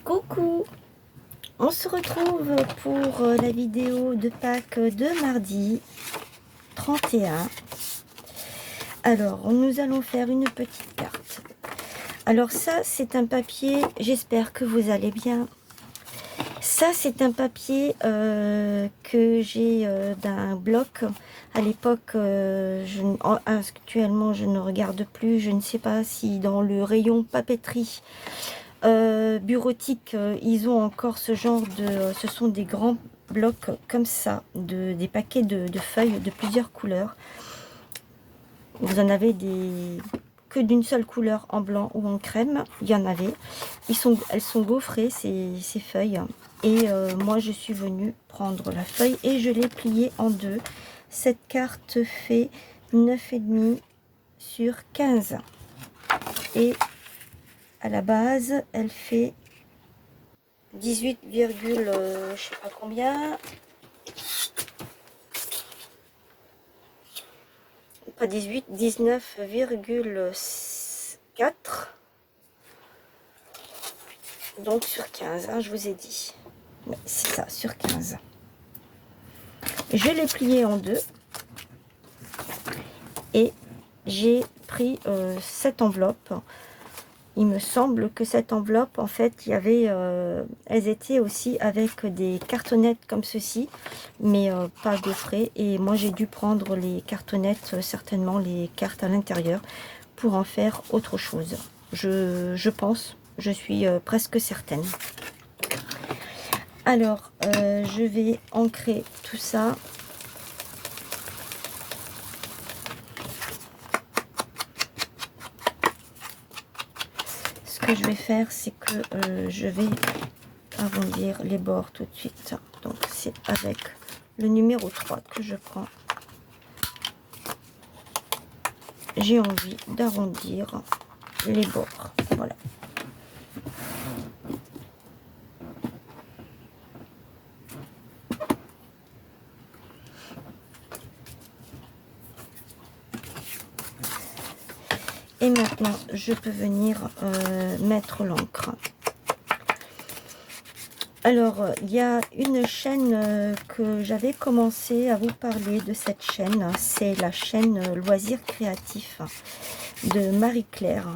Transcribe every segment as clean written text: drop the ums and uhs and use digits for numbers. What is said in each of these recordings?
Coucou, on se retrouve pour la vidéo de Pâques de mardi 31. Alors, nous allons faire une petite carte. Alors ça, c'est un papier, j'espère que vous allez bien. Ça, c'est un papier que j'ai d'un bloc. À l'époque, actuellement, je ne regarde plus. Je ne sais pas si dans le rayon papeterie bureautique, ils ont encore ce genre de... ce sont des grands blocs comme ça, des paquets de feuilles de plusieurs couleurs. Vous en avez que d'une seule couleur, en blanc ou en crème. Il y en avait. Elles sont gaufrées, ces feuilles. Et moi, je suis venue prendre la feuille et je l'ai pliée en deux. Cette carte fait 9,5 sur 15. Et à la base, elle fait 18, je sais pas combien. Pas 18, 19,4. Donc sur 15, hein, je vous ai dit. C'est ça, sur 15. Je l'ai plié en deux. Et j'ai pris cette enveloppe. Il me semble que cette enveloppe, en fait, il y avait, elles étaient aussi avec des cartonnettes comme ceci, mais pas gaufrées. Et moi, j'ai dû prendre les cartonnettes, certainement les cartes à l'intérieur, pour en faire autre chose. Je pense, je suis presque certaine. Alors, je vais ancrer tout ça. Ce que je vais faire, c'est que je vais arrondir les bords tout de suite. Donc c'est avec le numéro 3 que je prends. J'ai envie d'arrondir les bords. Voilà. Et maintenant, je peux venir mettre l'encre. Alors, il y a une chaîne que j'avais commencé à vous parler de cette chaîne. C'est la chaîne Loisirs Créatifs de Marie-Claire.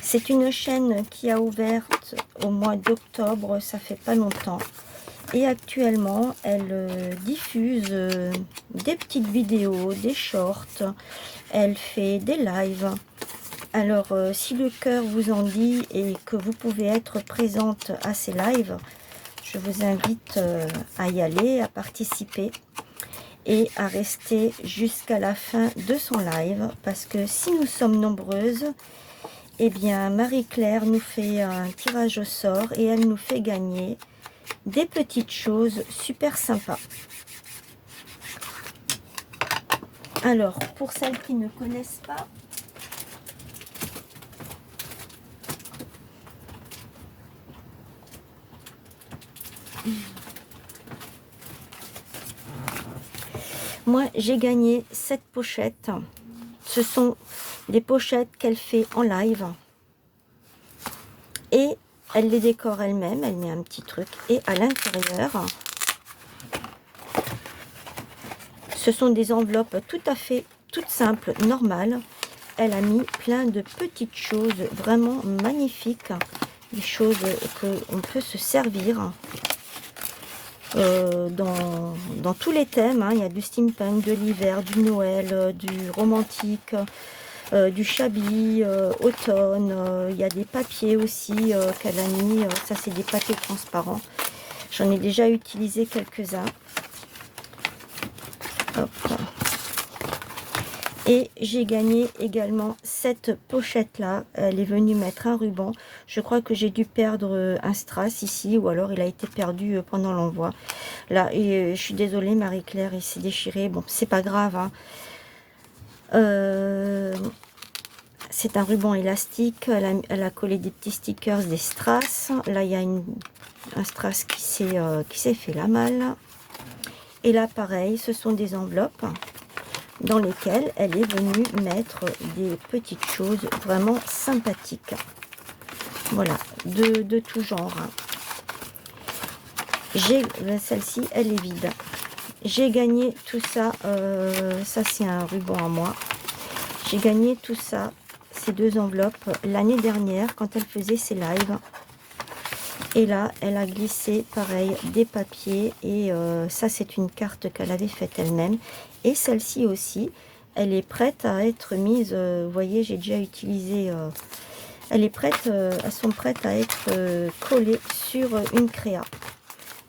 C'est une chaîne qui a ouverte au mois d'octobre, ça fait pas longtemps. Et actuellement, elle diffuse des petites vidéos, des shorts. Elle fait des lives. Alors, si le cœur vous en dit et que vous pouvez être présente à ces lives, je vous invite à y aller, à participer et à rester jusqu'à la fin de son live. Parce que si nous sommes nombreuses, eh bien, Marie-Claire nous fait un tirage au sort et elle nous fait gagner des petites choses super sympas. Alors, pour celles qui ne connaissent pas, moi j'ai gagné cette pochette. Ce sont des pochettes qu'elle fait en live. Et elle les décore elle-même, elle met un petit truc. Et à l'intérieur, ce sont des enveloppes tout à fait toutes simples, normales. Elle a mis plein de petites choses vraiment magnifiques. Des choses qu'on peut se servir dans tous les thèmes. Hein. Il y a du steampunk, de l'hiver, du Noël, du romantique, du shabby, automne. Il y a des papiers aussi qu'elle a mis. Ça, c'est des papiers transparents. J'en ai déjà utilisé quelques-uns. Et j'ai gagné également cette pochette là. Elle est venue mettre un ruban. Je crois que j'ai dû perdre un strass ici, ou alors il a été perdu pendant l'envoi. Là, et je suis désolée Marie-Claire, il s'est déchiré. Bon, c'est pas grave. Hein. C'est un ruban élastique. Elle a collé des petits stickers, des strass. Là, il y a un strass qui s'est fait la malle. Et là, pareil, ce sont des enveloppes dans lesquelles elle est venue mettre des petites choses vraiment sympathiques. Voilà, de tout genre. J'ai celle-ci, elle est vide. J'ai gagné tout ça. Ça, c'est un ruban à moi. J'ai gagné tout ça, ces 2 enveloppes, l'année dernière, quand elle faisait ses lives. Et là, elle a glissé, pareil, des papiers. Et ça, c'est une carte qu'elle avait faite elle-même. Et celle-ci aussi, elle est prête à être mise. Vous voyez, j'ai déjà utilisé... elle est prête, elles sont prêtes à être collées sur une créa.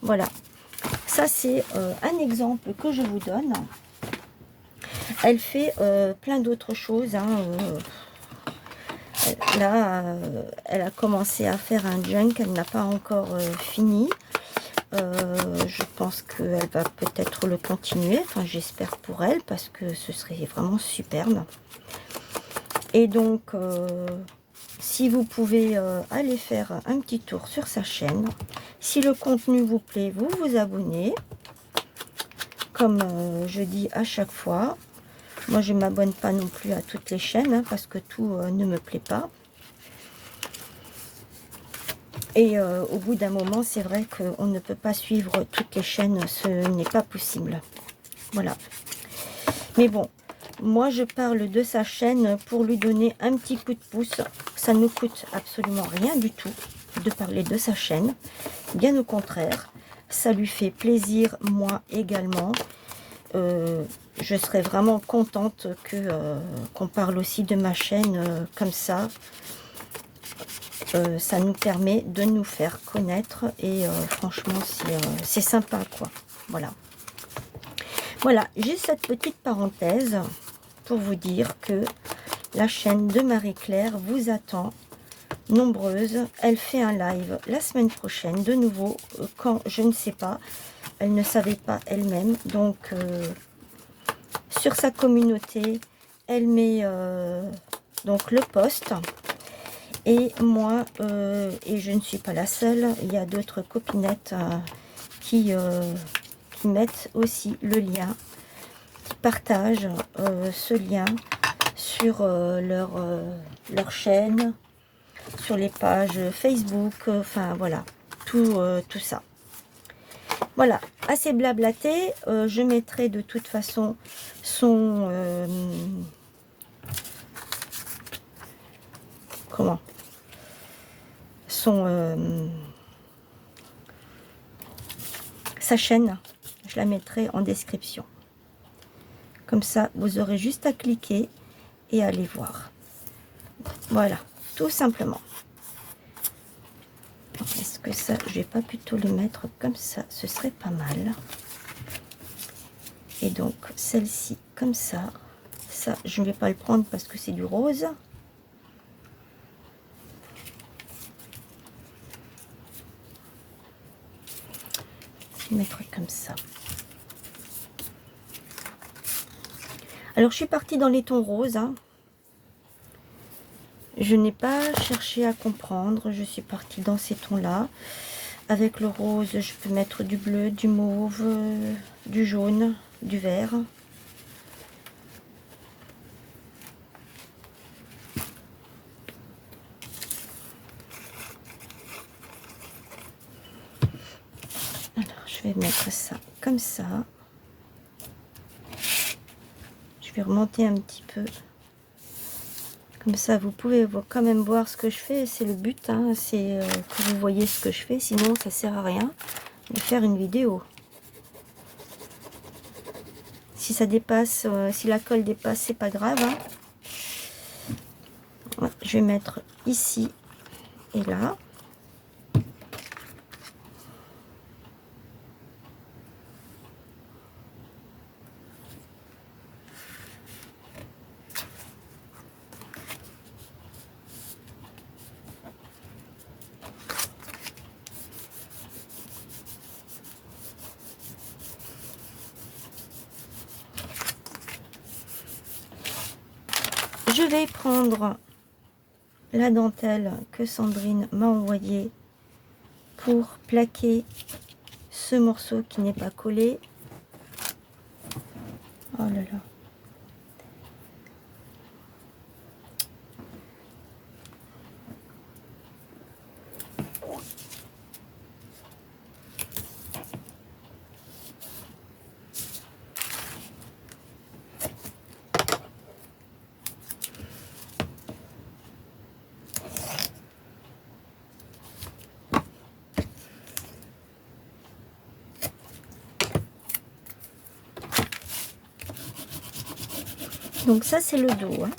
Voilà. Ça, c'est un exemple que je vous donne. Elle fait plein d'autres choses. Hein, là, elle a commencé à faire un junk. Elle n'a pas encore fini. Je pense qu'elle va peut-être le continuer. Enfin, j'espère pour elle parce que ce serait vraiment superbe. Et donc, si vous pouvez aller faire un petit tour sur sa chaîne. Si le contenu vous plaît, vous vous abonnez. Comme je dis à chaque fois. Moi, je ne m'abonne pas non plus à toutes les chaînes hein, parce que tout ne me plaît pas. Et au bout d'un moment, c'est vrai qu'on ne peut pas suivre toutes les chaînes. Ce n'est pas possible. Voilà. Mais bon, moi, je parle de sa chaîne pour lui donner un petit coup de pouce. Ça ne coûte absolument rien du tout de parler de sa chaîne. Bien au contraire, ça lui fait plaisir, moi également. Je serais vraiment contente que qu'on parle aussi de ma chaîne comme ça. Ça nous permet de nous faire connaître et franchement c'est sympa quoi. Voilà. Voilà, j'ai cette petite parenthèse pour vous dire que la chaîne de Marie-Claire vous attend nombreuses. Elle fait un live la semaine prochaine de nouveau quand je ne sais pas. Elle ne savait pas elle-même donc sur sa communauté, elle met donc le post. Et moi, et je ne suis pas la seule, il y a d'autres copinettes qui mettent aussi le lien, qui partagent ce lien sur leur chaîne, sur les pages Facebook, enfin voilà, tout ça. Voilà, assez blablaté. Je mettrai de toute façon son... comment son... sa chaîne. Je la mettrai en description. Comme ça, vous aurez juste à cliquer et aller voir. Voilà, tout simplement. Est-ce que ça, je vais pas plutôt le mettre comme ça? Ce serait pas mal. Et donc, celle-ci, comme ça. Ça, je ne vais pas le prendre parce que c'est du rose. Je vais mettre comme ça. Alors, je suis partie dans les tons roses. Hein. Je n'ai pas cherché à comprendre. Je suis partie dans ces tons-là. Avec le rose, je peux mettre du bleu, du mauve, du jaune, du vert. Alors, je vais mettre ça comme ça. Je vais remonter un petit peu. Comme ça, vous pouvez quand même voir ce que je fais. C'est le but, hein, c'est que vous voyez ce que je fais. Sinon, ça sert à rien de faire une vidéo. Si ça dépasse, si la colle dépasse, c'est pas grave. Hein. Ouais, je vais mettre ici et là. Je vais prendre la dentelle que Sandrine m'a envoyée pour plaquer ce morceau qui n'est pas collé. Oh là là. Donc ça c'est le dos, hein.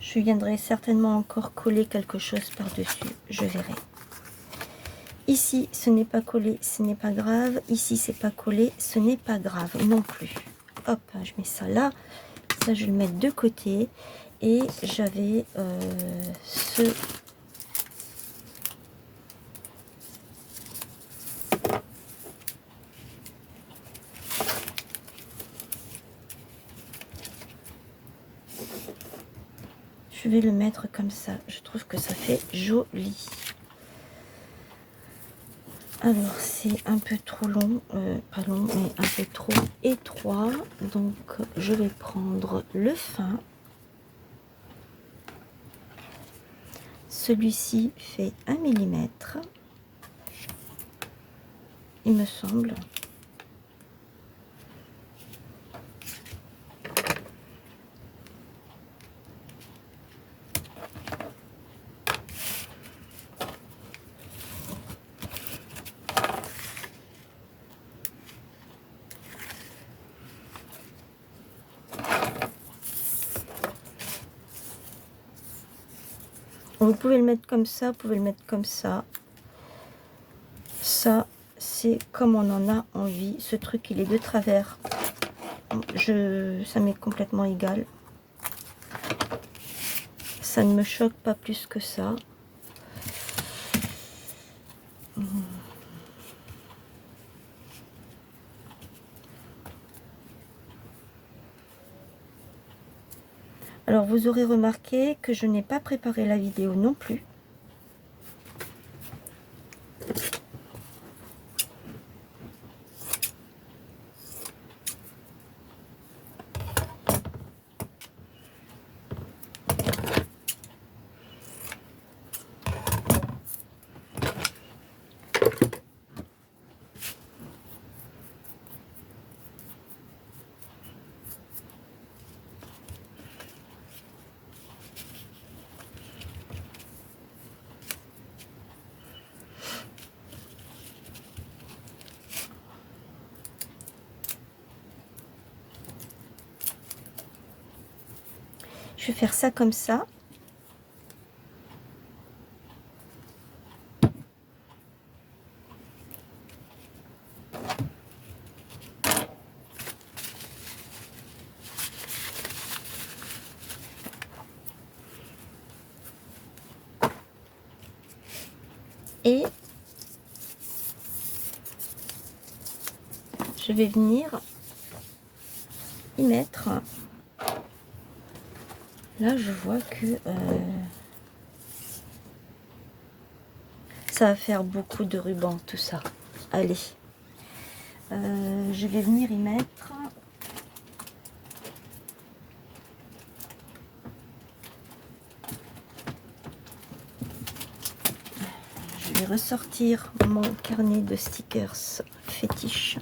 Je viendrai certainement encore coller quelque chose par-dessus, je verrai. Ici, ce n'est pas collé, ce n'est pas grave. Ici, c'est pas collé, ce n'est pas grave non plus. Hop, je mets ça là. Ça, je vais le mettre de côté. Et j'avais ce... Je vais le mettre comme ça. Je trouve que ça fait joli. Alors, c'est un peu trop long. Pas long, mais un peu trop étroit. Donc, je vais prendre le fin. Celui-ci fait 1 mm. Il me semble. Vous pouvez le mettre comme ça, vous pouvez le mettre comme ça. Ça, c'est comme on en a envie. Ce truc, il est de travers. Ça m'est complètement égal. Ça ne me choque pas plus que ça. Alors, vous aurez remarqué que je n'ai pas préparé la vidéo non plus. Je vais faire ça comme ça. Et je vais venir y mettre. Là, je vois que ça va faire beaucoup de ruban, tout ça. Allez, je vais venir y mettre. Je vais ressortir mon carnet de stickers fétiche.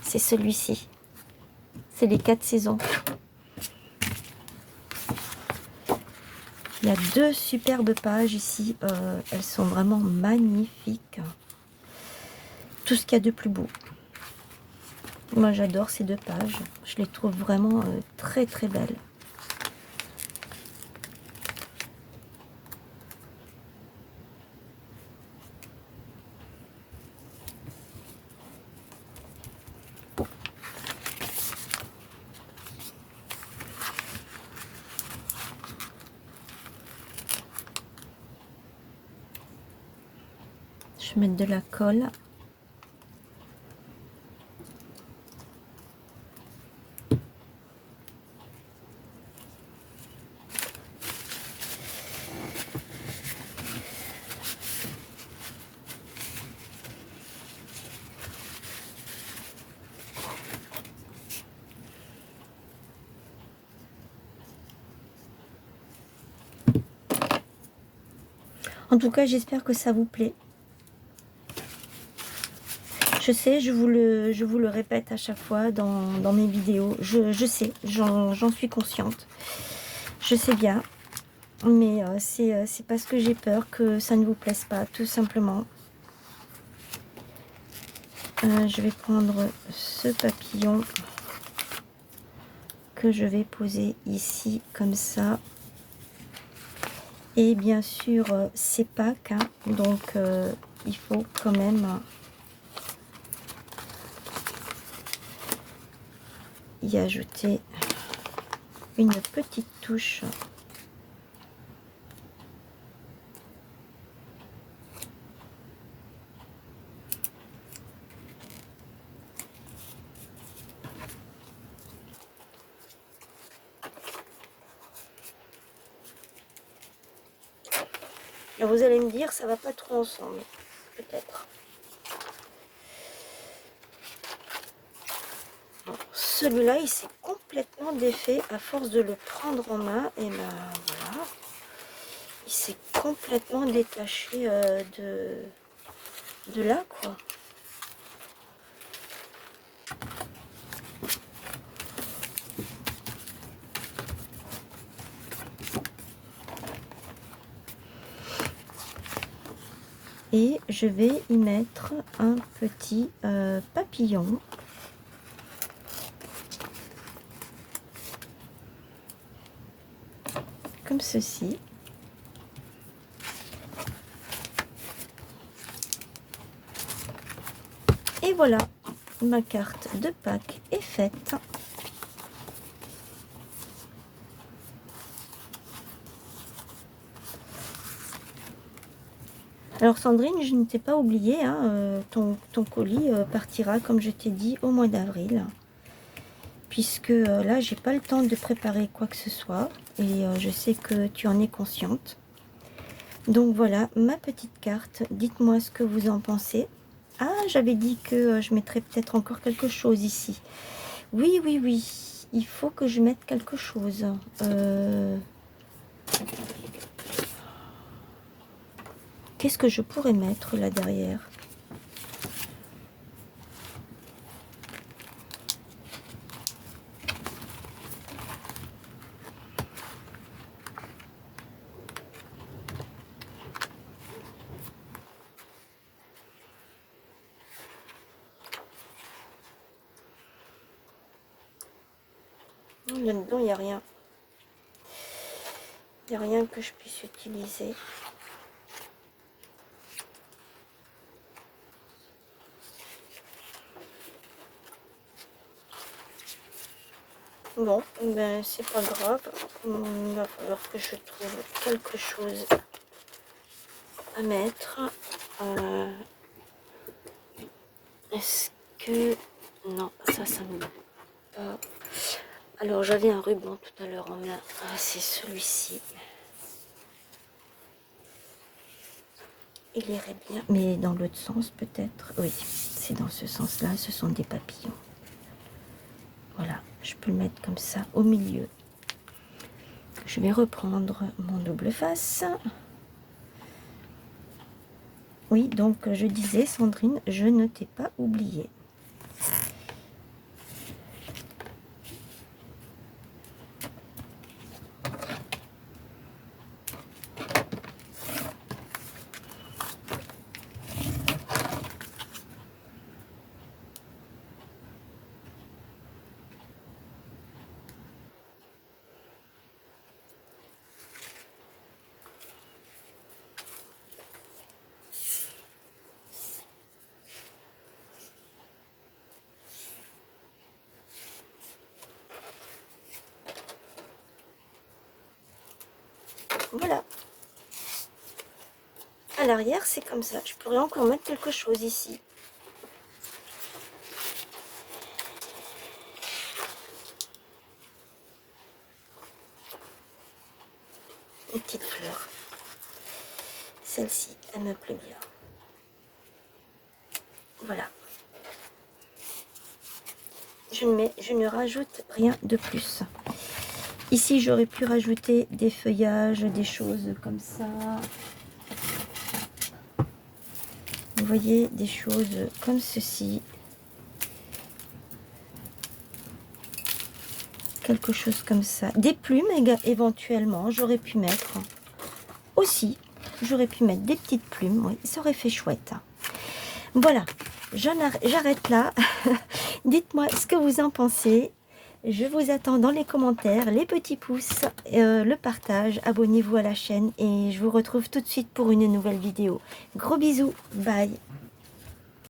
C'est celui-ci. C'est les 4 saisons. Il y a 2 superbes pages ici. Elles sont vraiment magnifiques. Tout ce qu'il y a de plus beau. Moi, j'adore ces 2 pages. Je les trouve vraiment très très belles. Je vais mettre de la colle. En tout cas, j'espère que ça vous plaît. Je sais, je vous le répète à chaque fois dans mes vidéos. Je sais, j'en suis consciente. Je sais bien. Mais c'est parce que j'ai peur que ça ne vous plaise pas, tout simplement. Je vais prendre ce papillon que je vais poser ici, comme ça. Et bien sûr, c'est Pâques, hein, donc il faut quand même y ajouter une petite touche. Alors vous allez me dire, ça va pas trop ensemble, peut-être. Bon, celui-là, il s'est complètement défait à force de le prendre en main. Et ben voilà, il s'est complètement détaché de là, quoi. Et je vais y mettre un petit papillon. Comme ceci. Et voilà, ma carte de Pâques est faite. Alors Sandrine, je ne t'ai pas oublié, hein, ton colis partira, comme je t'ai dit, au mois d'avril. Puisque là, j'ai pas le temps de préparer quoi que ce soit. Et je sais que tu en es consciente. Donc voilà, ma petite carte. Dites-moi ce que vous en pensez. Ah, j'avais dit que je mettrais peut-être encore quelque chose ici. Oui, oui, oui. Il faut que je mette quelque chose. Qu'est-ce que je pourrais mettre là derrière? Là-dedans, il n'y a rien. Il n'y a rien que je puisse utiliser. Bon, ben c'est pas grave. Il va falloir que je trouve quelque chose à mettre. Est-ce que... Non, ça me va pas. Alors, j'avais un ruban tout à l'heure en main. Ah, c'est celui-ci. Il irait bien. Mais dans l'autre sens, peut-être. Oui, c'est dans ce sens-là. Ce sont des papillons. Voilà, je peux le mettre comme ça au milieu. Je vais reprendre mon double face. Oui, donc je disais, Sandrine, je ne t'ai pas oublié. Voilà. À l'arrière, c'est comme ça. Je pourrais encore mettre quelque chose ici. Une petite fleur. Celle-ci, elle me plaît bien. Voilà. Je ne rajoute rien de plus. Ici, j'aurais pu rajouter des feuillages, des choses comme ça. voyez des choses comme ceci. Quelque chose comme ça. Des plumes éventuellement, j'aurais pu mettre aussi. J'aurais pu mettre des petites plumes, oui, ça aurait fait chouette. Voilà, j'arrête là. Dites-moi ce que vous en pensez. Je vous attends dans les commentaires, les petits pouces, le partage. Abonnez-vous à la chaîne et je vous retrouve tout de suite pour une nouvelle vidéo. Gros bisous, bye.